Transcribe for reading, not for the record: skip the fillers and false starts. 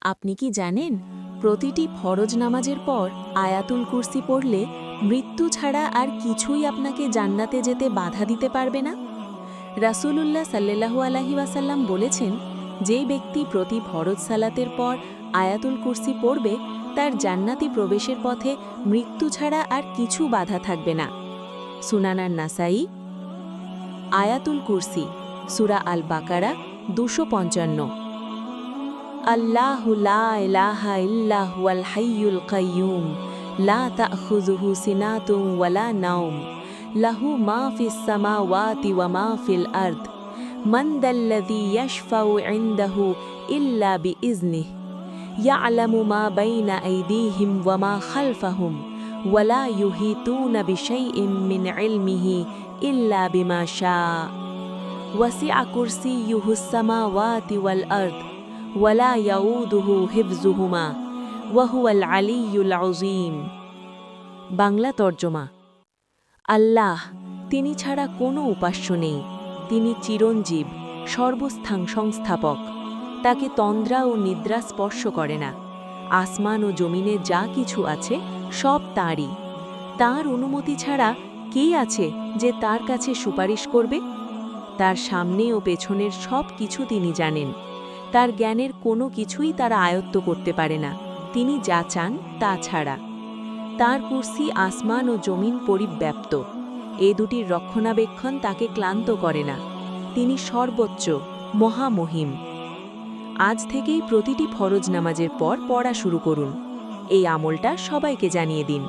আপনি কি জানেন প্রতিটি ফরজ নামাজের পর আয়াতুল কুরসি পড়লে মৃত্যু ছাড়া আর কিছুই আপনাকে জান্নাতে যেতে বাধা দিতে পারবে না? রাসূলুল্লাহ সাল্লাল্লাহু আলাইহি ওয়াসাল্লাম বলেছেন, যে ব্যক্তি প্রতি ফরজ সালাতের পর আয়াতুল কুরসি পড়বে তার জান্নাতি প্রবেশের পথে মৃত্যু ছাড়া আর কিছু বাধা থাকবে না। সুনানান নাসাই। আয়াতুল কুরসি, সূরা আল বাকারা 255। আল্লাহু লা ইলাহা ইল্লা হুয়াল হাইয়ুল কাইয়্যুম লা তাখুযুহু সিনাতুন ওয়ালা নাওম লাহু মা ফিস সামাওয়াতি ওয়া মা ফিল আরদ মান দাল্লাযী ইয়াশফাউ ইনদাহু ইল্লা বিইজনিহি ইয়ালামু মা বাইনা আইদিহিম ওয়া মা খালফাহুম ওয়া লা ইউহিতুনা বিশাইইন মিন ইলমিহি ইল্লা বিমা শাআ ওয়াসি'a কুরসিয়্যুহুস সামাওয়াতি ওয়াল আরদ ওয়ালা ইয়াউদুহু হিফযুহুমা ওয়া হুয়াল আলিয়্যুল আযীম। বাংলা তর্জমা। আল্লাহ, তিনি ছাড়া কোনো উপাস্য নেই। তিনি চিরঞ্জীব, সর্বস্থান সংস্থাপক। তাকে তন্দ্রা ও নিদ্রা স্পর্শ করে না। আসমান ও জমিনে যা কিছু আছে সব তাঁরই। তাঁর অনুমতি ছাড়া কে আছে যে তার কাছে সুপারিশ করবে? তার সামনে ও পেছনের সব কিছু তিনি জানেন। তার জ্ঞানের কোনো কিছুই তারা আয়ত্ত করতে পারে না, তিনি যা চান তা ছাড়া। তার কুরসি আসমান ও জমিন পরিব্যাপ্ত। এ দুটির রক্ষণাবেক্ষণ তাকে ক্লান্ত করে না। তিনি সর্বোচ্চ, মহামহিম। আজ থেকেই প্রতিটি ফরজ নামাজের পর পড়া শুরু করুন। এই আমলটা সবাইকে জানিয়ে দিন।